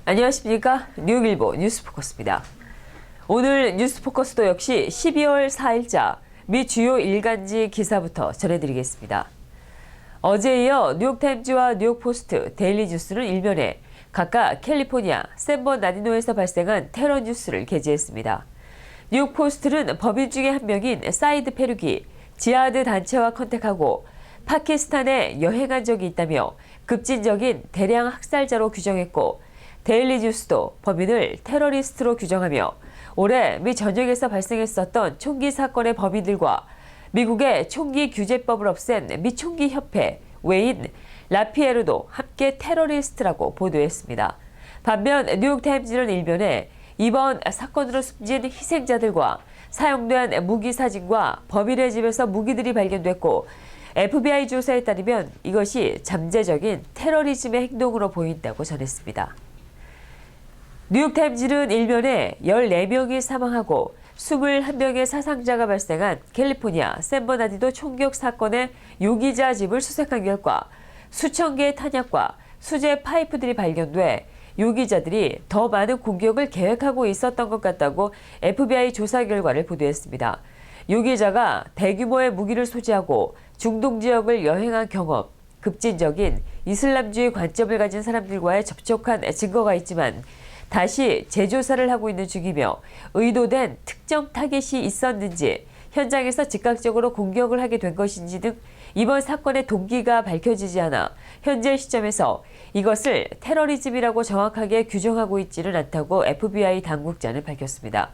안녕하십니까. 뉴욕일보 뉴스포커스입니다. 오늘 뉴스포커스도 역시 12월 4일자 미 주요 일간지 기사부터 전해드리겠습니다. 어제에 이어 뉴욕타임즈와 뉴욕포스트, 데일리뉴스는 일면에 각각 캘리포니아 샌버나디노에서 발생한 테러 뉴스를 게재했습니다. 뉴욕포스트는 범인 중에 한 명인 사이드 페루기 지하드 단체와 컨택하고 파키스탄에 여행한 적이 있다며 급진적인 대량 학살자로 규정했고, 데일리뉴스도 범인을 테러리스트로 규정하며 올해 미 전역에서 발생했었던 총기 사건의 범인들과 미국의 총기 규제법을 없앤 미 총기협회 외인 라피에르도 함께 테러리스트라고 보도했습니다. 반면 뉴욕타임즈는 일면에 이번 사건으로 숨진 희생자들과 사용된 무기 사진과 범인의 집에서 무기들이 발견됐고, FBI 조사에 따르면 이것이 잠재적인 테러리즘의 행동으로 보인다고 전했습니다. 뉴욕타임즈는 일면에 14명이 사망하고 21명의 사상자가 발생한 캘리포니아 샌버나디노 총격 사건의 용의자 집을 수색한 결과 수천 개의 탄약과 수제 파이프들이 발견돼 용의자들이 더 많은 공격을 계획하고 있었던 것 같다고 FBI 조사 결과를 보도했습니다. 용의자가 대규모의 무기를 소지하고 중동 지역을 여행한 경험, 급진적인 이슬람주의 관점을 가진 사람들과의 접촉한 증거가 있지만 다시 재조사를 하고 있는 중이며 의도된 특정 타겟이 있었는지, 현장에서 즉각적으로 공격을 하게 된 것인지 등 이번 사건의 동기가 밝혀지지 않아 현재 시점에서 이것을 테러리즘이라고 정확하게 규정하고 있지는 않다고 FBI 당국자는 밝혔습니다.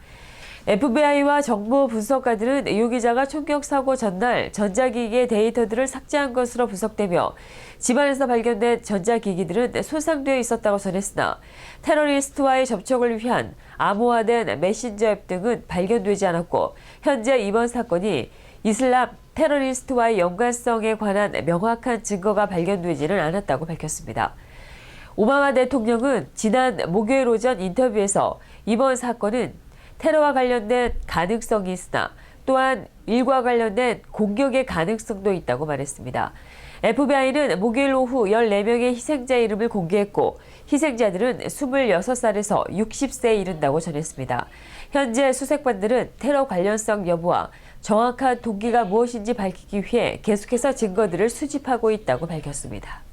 FBI와 정보 분석가들은 용의자가 총격 사고 전날 전자기기의 데이터들을 삭제한 것으로 분석되며 집안에서 발견된 전자기기들은 손상되어 있었다고 전했으나 테러리스트와의 접촉을 위한 암호화된 메신저 앱 등은 발견되지 않았고, 현재 이번 사건이 이슬람 테러리스트와의 연관성에 관한 명확한 증거가 발견되지는 않았다고 밝혔습니다. 오바마 대통령은 지난 목요일 오전 인터뷰에서 이번 사건은 테러와 관련된 가능성이 있으나 또한 일과 관련된 공격의 가능성도 있다고 말했습니다. FBI는 목요일 오후 14명의 희생자 이름을 공개했고, 희생자들은 26살에서 60세에 이른다고 전했습니다. 현재 수색반들은 테러 관련성 여부와 정확한 동기가 무엇인지 밝히기 위해 계속해서 증거들을 수집하고 있다고 밝혔습니다.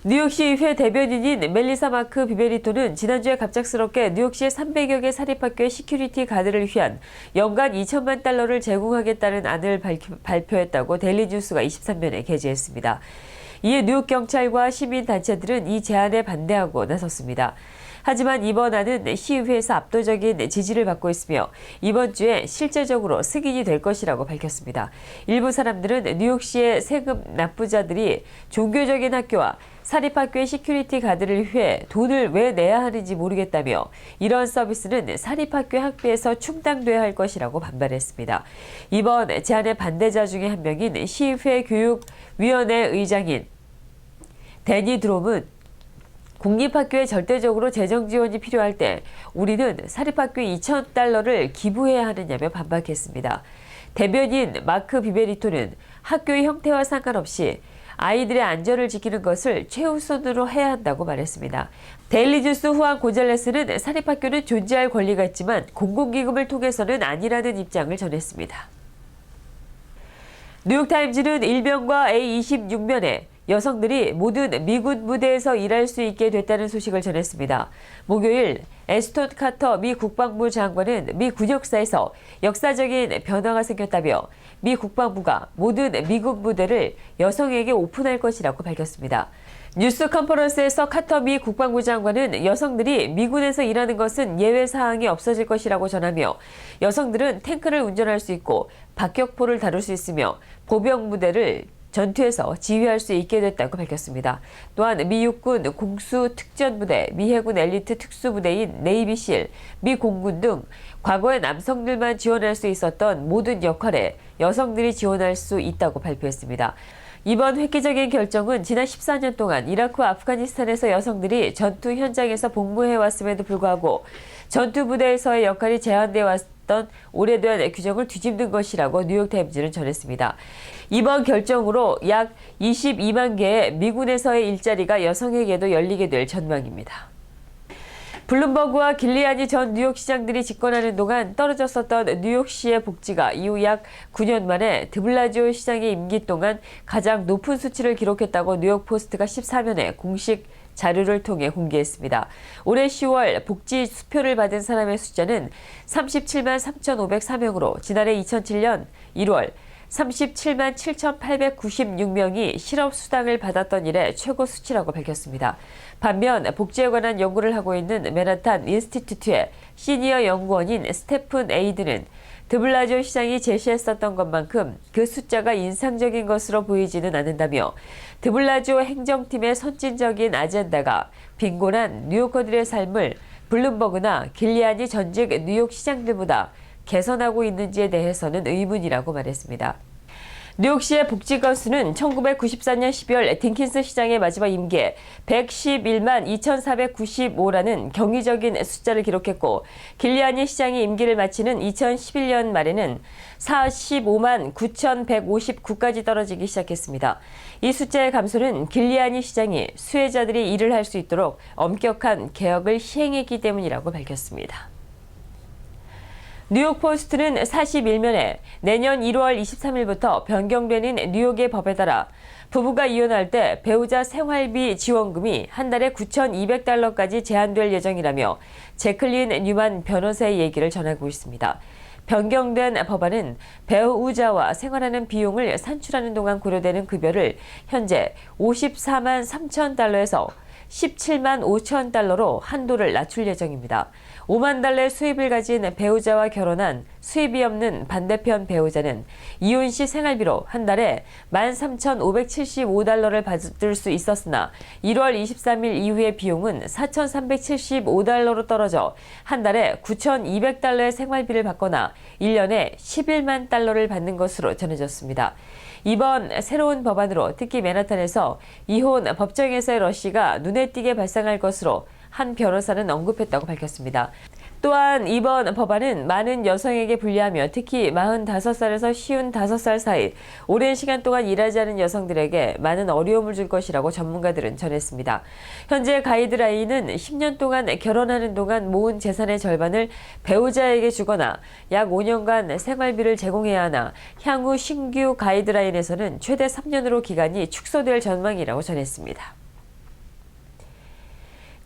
뉴욕시의회 대변인인 멜리사 마크 비베리토는 지난주에 갑작스럽게 뉴욕시의 300여 개 사립학교의 시큐리티 가드를 위한 연간 2천만 달러를 제공하겠다는 안을 발표했다고 데일리뉴스가 23면에 게재했습니다. 이에 뉴욕 경찰과 시민단체들은 이 제안에 반대하고 나섰습니다. 하지만 이번 안은 시의회에서 압도적인 지지를 받고 있으며 이번 주에 실제적으로 승인이 될 것이라고 밝혔습니다. 일부 사람들은 뉴욕시의 세금 납부자들이 종교적인 학교와 사립학교의 시큐리티 가드를 위해 돈을 왜 내야 하는지 모르겠다며 이런 서비스는 사립학교 학비에서 충당돼야 할 것이라고 반발했습니다. 이번 제안의 반대자 중에 한 명인 시의회 교육위원회 의장인 데니 드롬은 공립학교에 절대적으로 재정 지원이 필요할 때 우리는 사립학교에 2,000달러를 기부해야 하느냐며 반박했습니다. 대변인 마크 비베리토는 학교의 형태와 상관없이 아이들의 안전을 지키는 것을 최우선으로 해야 한다고 말했습니다. 데일리뉴스 후안 고잘레스는 사립학교는 존재할 권리가 있지만 공공기금을 통해서는 아니라는 입장을 전했습니다. 뉴욕타임즈는 일면과 A26면에 여성들이 모든 미군 부대에서 일할 수 있게 됐다는 소식을 전했습니다. 목요일 애스톤 카터 미 국방부 장관은 미 군역사에서 역사적인 변화가 생겼다며 미 국방부가 모든 미군 부대를 여성에게 오픈할 것이라고 밝혔습니다. 뉴스 컨퍼런스에서 카터 미 국방부 장관은 여성들이 미군에서 일하는 것은 예외 사항이 없어질 것이라고 전하며 여성들은 탱크를 운전할 수 있고 박격포를 다룰 수 있으며 보병 부대를 전투에서 지휘할 수 있게 됐다고 밝혔습니다. 또한 미 육군 공수특전부대, 미 해군 엘리트 특수부대인 네이비실, 미 공군 등 과거에 남성들만 지원할 수 있었던 모든 역할에 여성들이 지원할 수 있다고 발표했습니다. 이번 획기적인 결정은 지난 14년 동안 이라크와 아프가니스탄에서 여성들이 전투 현장에서 복무해왔음에도 불구하고 전투부대에서의 역할이 제한되어 왔던 오래된 규정을 뒤집는 것이라고 뉴욕타임즈는 전했습니다. 이번 결정으로 약 22만 개의 미군에서의 일자리가 여성에게도 열리게 될 전망입니다. 블룸버그와 길리아니 전 뉴욕시장들이 집권하는 동안 떨어졌었던 뉴욕시의 복지가 이후 약 9년 만에 드블라지오 시장의 임기 동안 가장 높은 수치를 기록했다고 뉴욕포스트가 14면에 공식 자료를 통해 공개했습니다. 올해 10월 복지 수표를 받은 사람의 숫자는 37만 3,504명으로 지난해 2007년 1월 37만 7,896명이 실업수당을 받았던 이래 최고 수치라고 밝혔습니다. 반면 복지에 관한 연구를 하고 있는 맨하탄 인스티튜트의 시니어 연구원인 스테픈 에이드는 드블라지오 시장이 제시했었던 것만큼 그 숫자가 인상적인 것으로 보이지는 않는다며 드블라지오 행정팀의 선진적인 아젠다가 빈곤한 뉴요커들의 삶을 블룸버그나 길리아니 전직 뉴욕 시장들보다 개선하고 있는지에 대해서는 의문이라고 말했습니다. 뉴욕시의 복지 건수는 1994년 12월 딩킨스 시장의 마지막 임기에 111만 2,495라는 경이적인 숫자를 기록했고 길리아니 시장이 임기를 마치는 2011년 말에는 45만 9,159까지 떨어지기 시작했습니다. 이 숫자의 감소는 길리아니 시장이 수혜자들이 일을 할 수 있도록 엄격한 개혁을 시행했기 때문이라고 밝혔습니다. 뉴욕포스트는 41면에 내년 1월 23일부터 변경되는 뉴욕의 법에 따라 부부가 이혼할 때 배우자 생활비 지원금이 한 달에 $9,200까지 제한될 예정이라며 제클린 뉴만 변호사의 얘기를 전하고 있습니다. 변경된 법안은 배우자와 생활하는 비용을 산출하는 동안 고려되는 급여를 현재 $54만 3천 $17만 5천 $로 한도를 낮출 예정입니다. 5만 달러의 수입을 가진 배우자와 결혼한 수입이 없는 반대편 배우자는 이혼 시 생활비로 한 달에 $13,575를 받을 수 있었으나 1월 23일 이후의 비용은 $4,375로 떨어져 한 달에 $9,200의 생활비를 받거나 1년에 $11만 $를 받는 것으로 전해졌습니다. 이번 새로운 법안으로 특히 맨하탄에서 이혼 법정에서의 러시가 눈에 띄게 발생할 것으로 한 변호사는 언급했다고 밝혔습니다. 또한 이번 법안은 많은 여성에게 불리하며 특히 45살에서 55살 사이 오랜 시간 동안 일하지 않은 여성들에게 많은 어려움을 줄 것이라고 전문가들은 전했습니다. 현재 가이드라인은 10년 동안 결혼하는 동안 모은 재산의 절반을 배우자에게 주거나 약 5년간 생활비를 제공해야 하나 향후 신규 가이드라인에서는 최대 3년으로 기간이 축소될 전망이라고 전했습니다.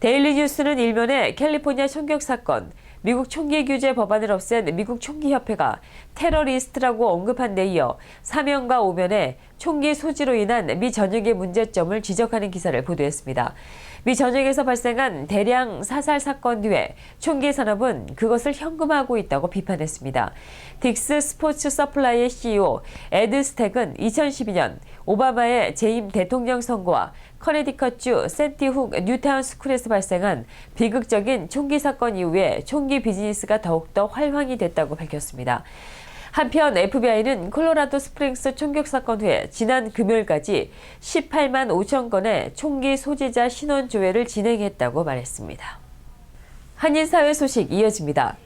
데일리 뉴스는 일면에 캘리포니아 총격 사건, 미국 총기 규제 법안을 없앤 미국 총기협회가 테러리스트라고 언급한 데 이어 사면과 오면에 총기 소지로 인한 미 전역의 문제점을 지적하는 기사를 보도했습니다. 미 전역에서 발생한 대량 사살 사건 뒤에 총기 산업은 그것을 현금화하고 있다고 비판했습니다. 딕스 스포츠 서플라이의 CEO 에드 스택은 2012년 오바마의 재임 대통령 선거와 커네디컷주 센티훅 뉴타운 스쿨에서 발생한 비극적인 총기 사건 이후에 총기 비즈니스가 더욱더 활황이 됐다고 밝혔습니다. 한편 FBI는 콜로라도 스프링스 총격 사건 후에 지난 금요일까지 18만 5천 건의 총기 소지자 신원 조회를 진행했다고 말했습니다. 한인사회 소식 이어집니다.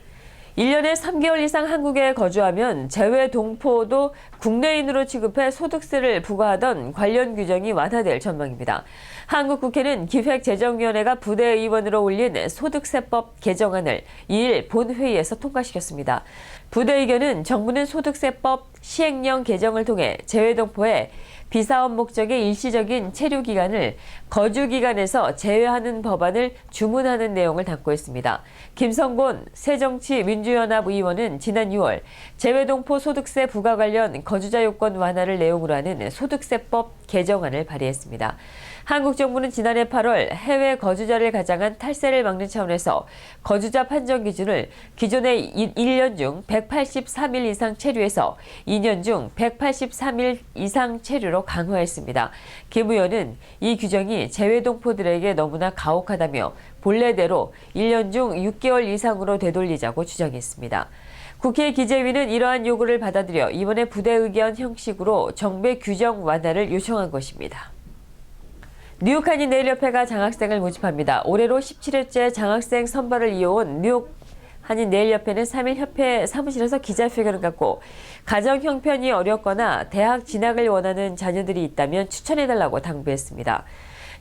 1년에 3개월 이상 한국에 거주하면 재외동포도 국내인으로 취급해 소득세를 부과하던 관련 규정이 완화될 전망입니다. 한국 국회는 기획재정위원회가 부대의원으로 올린 소득세법 개정안을 2일 본회의에서 통과시켰습니다. 부대 의견은 정부는 소득세법 시행령 개정을 통해 재외동포의 비사업 목적의 일시적인 체류 기간을 거주 기간에서 제외하는 법안을 주문하는 내용을 담고 있습니다. 김성곤 새정치민주연합 의원은 지난 6월 재외동포 소득세 부과 관련 거주자 요건 완화를 내용으로 하는 소득세법 개정안을 발의했습니다. 한국 정부는 지난해 8월 해외 거주자를 가장한 탈세를 막는 차원에서 거주자 판정 기준을 기존의 1년 중 183일 이상 체류에서 2년 중 183일 이상 체류로 강화했습니다. 김 의원은 이 규정이 재외동포들에게 너무나 가혹하다며 본래대로 1년 중 6개월 이상으로 되돌리자고 주장했습니다. 국회 기재위는 이러한 요구를 받아들여 이번에 부대 의견 형식으로 정배 규정 완화를 요청한 것입니다. 뉴욕 한인 네일협회가 장학생을 모집합니다. 올해로 17회째 장학생 선발을 이어온 뉴욕 한인 네일협회는 3일 협회 사무실에서 기자회견을 갖고 가정 형편이 어렵거나 대학 진학을 원하는 자녀들이 있다면 추천해달라고 당부했습니다.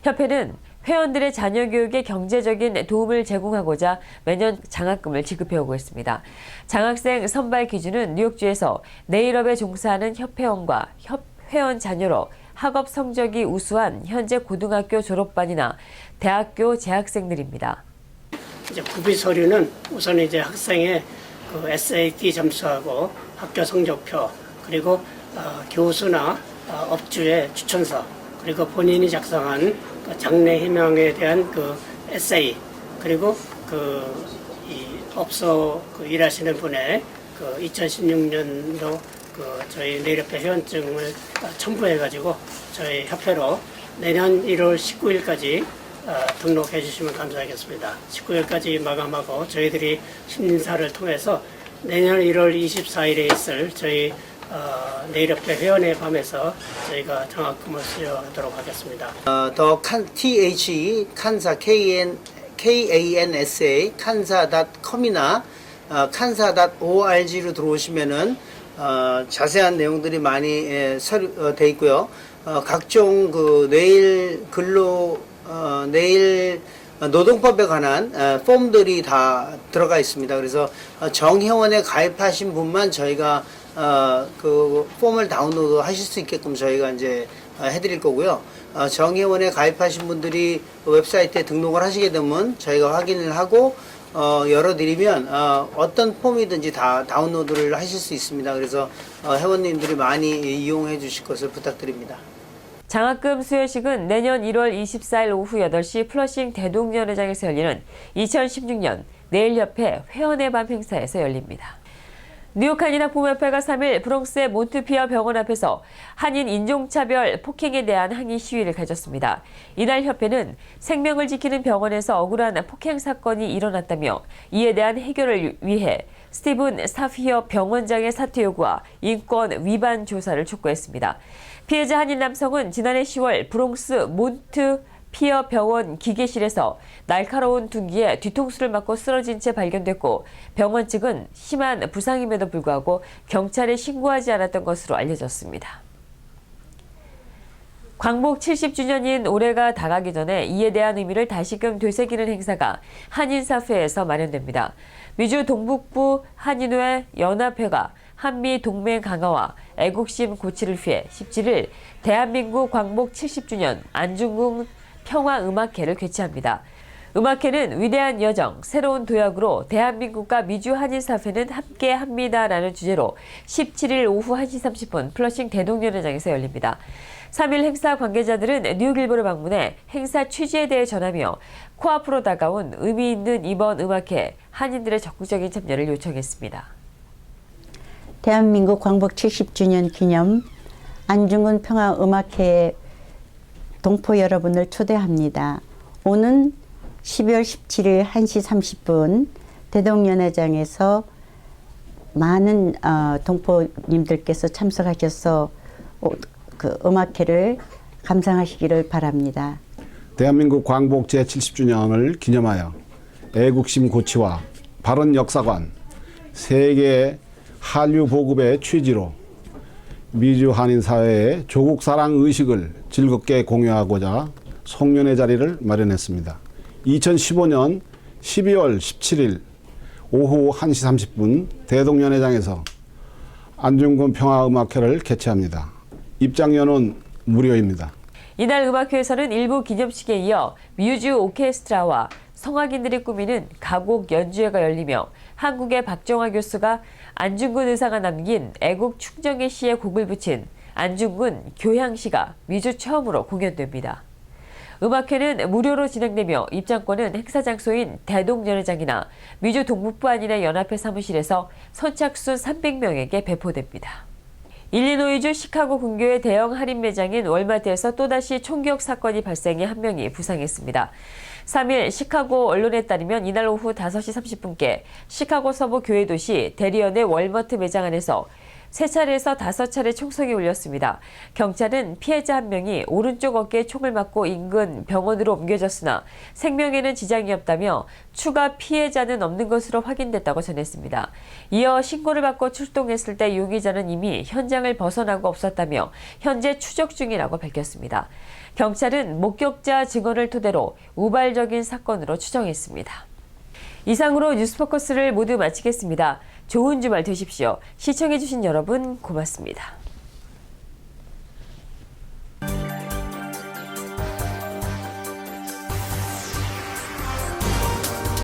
협회는 회원들의 자녀 교육에 경제적인 도움을 제공하고자 매년 장학금을 지급해오고 있습니다. 장학생 선발 기준은 뉴욕주에서 네일업에 종사하는 협회원과 협회원 자녀로 학업 성적이 우수한 현재 고등학교 졸업반이나 대학교 재학생들입니다. 이제 구비 서류는 우선 이제 학생의 그 SAT 점수하고 학교 성적표, 그리고 교수나 업주의 추천서, 그리고 본인이 작성한 그 장래 희망에 대한 그 에세이, 그리고 이 업소 일하시는 분의 그 2016년도 저희 네일협회 회원증을 첨부해가지고 저희 협회로 내년 1월 19일까지 등록해 주시면 감사하겠습니다. 19일까지 마감하고 저희들이 심사를 통해서 내년 1월 24일에 있을 저희 네일협회 회원의 밤에서 저희가 장학금을 수여하도록 하겠습니다. 더 THE 칸사 KANSA 칸사.com이나 칸사.org로 들어오시면은 자세한 내용들이 많이 돼 있고요. 각종 그 내일 노동법에 관한 폼들이 다 들어가 있습니다. 그래서 정회원에 가입하신 분만 저희가 그 폼을 다운로드 하실 수 있게끔 저희가 이제 해드릴 거고요. 정회원에 가입하신 분들이 웹사이트에 등록을 하시게 되면 저희가 확인을 하고 열어드리면 어떤 폼이든지 다 다운로드를 하실 수 있습니다. 그래서 회원님들이 많이 이용해 주실 것을 부탁드립니다. 장학금 수여식은 내년 1월 24일 오후 8시 플러싱 대동연회장에서 열리는 2016년 네일협회 회원의 밤 행사에서 열립니다. 뉴욕 한인학부모협회가 3일 브롱스의 몬트피어 병원 앞에서 한인 인종차별 폭행에 대한 항의 시위를 가졌습니다. 이날 협회는 생명을 지키는 병원에서 억울한 폭행 사건이 일어났다며 이에 대한 해결을 위해 스티븐 스타피어 병원장의 사퇴 요구와 인권 위반 조사를 촉구했습니다. 피해자 한인 남성은 지난해 10월 브롱스 몬트피어 병원 기계실에서 날카로운 둔기에 뒤통수를 맞고 쓰러진 채 발견됐고 병원 측은 심한 부상임에도 불구하고 경찰에 신고하지 않았던 것으로 알려졌습니다. 광복 70주년인 올해가 다가기 전에 이에 대한 의미를 다시금 되새기는 행사가 한인사회에서 마련됩니다. 미주 동북부 한인회 연합회가 한미 동맹 강화와 애국심 고취를 위해 17일 대한민국 광복 70주년 안중근 평화음악회를 개최합니다. 음악회는 위대한 여정, 새로운 도약으로 대한민국과 미주 한인사회는 함께합니다라는 주제로 17일 오후 1시 30분 플러싱 대동연회장에서 열립니다. 3일 행사 관계자들은 뉴욕일보를 방문해 행사 취지에 대해 전하며 코앞으로 다가온 의미 있는 이번 음악회 한인들의 적극적인 참여를 요청했습니다. 대한민국 광복 70주년 기념 안중근 평화음악회 동포 여러분을 초대합니다. 오는 12월 17일 1시 30분 대동연회장에서 많은 동포님들께서 참석하셔서 그 음악회를 감상하시기를 바랍니다. 대한민국 광복 제70주년을 기념하여 애국심 고취와 바른 역사관, 세계 한류 보급의 취지로 미주 한인사회의 조국사랑 의식을 즐겁게 공유하고자 송년회 자리를 마련했습니다. 2015년 12월 17일 오후 1시 30분 대동연회장에서 안중근 평화음악회를 개최합니다. 입장료는 무료입니다. 이날 음악회에서는 일부 기념식에 이어 뮤즈 오케스트라와 성악인들이 꾸미는 가곡 연주회가 열리며 한국의 박정화 교수가 안중근 의사가 남긴 애국 충정의 시에 곡을 붙인 안중근 교향시가 미주 처음으로 공연됩니다. 음악회는 무료로 진행되며 입장권은 행사 장소인 대동연회장이나 미주 동북부 한인회 연합회 사무실에서 선착순 300명에게 배포됩니다. 일리노이주 시카고 근교의 대형 할인 매장인 월마트에서 또다시 총격 사건이 발생해 한 명이 부상했습니다. 3일 시카고 언론에 따르면 이날 오후 5시 30분께 시카고 서부 교외도시 대리언의 월마트 매장 안에서 3차례에서 5차례 총성이 울렸습니다. 경찰은 피해자 한 명이 오른쪽 어깨에 총을 맞고 인근 병원으로 옮겨졌으나 생명에는 지장이 없다며 추가 피해자는 없는 것으로 확인됐다고 전했습니다. 이어 신고를 받고 출동했을 때 용의자는 이미 현장을 벗어나고 없었다며 현재 추적 중이라고 밝혔습니다. 경찰은 목격자 증언을 토대로 우발적인 사건으로 추정했습니다. 이상으로 뉴스포커스를 모두 마치겠습니다. 좋은 주말 되십시오. 시청해주신 여러분 고맙습니다.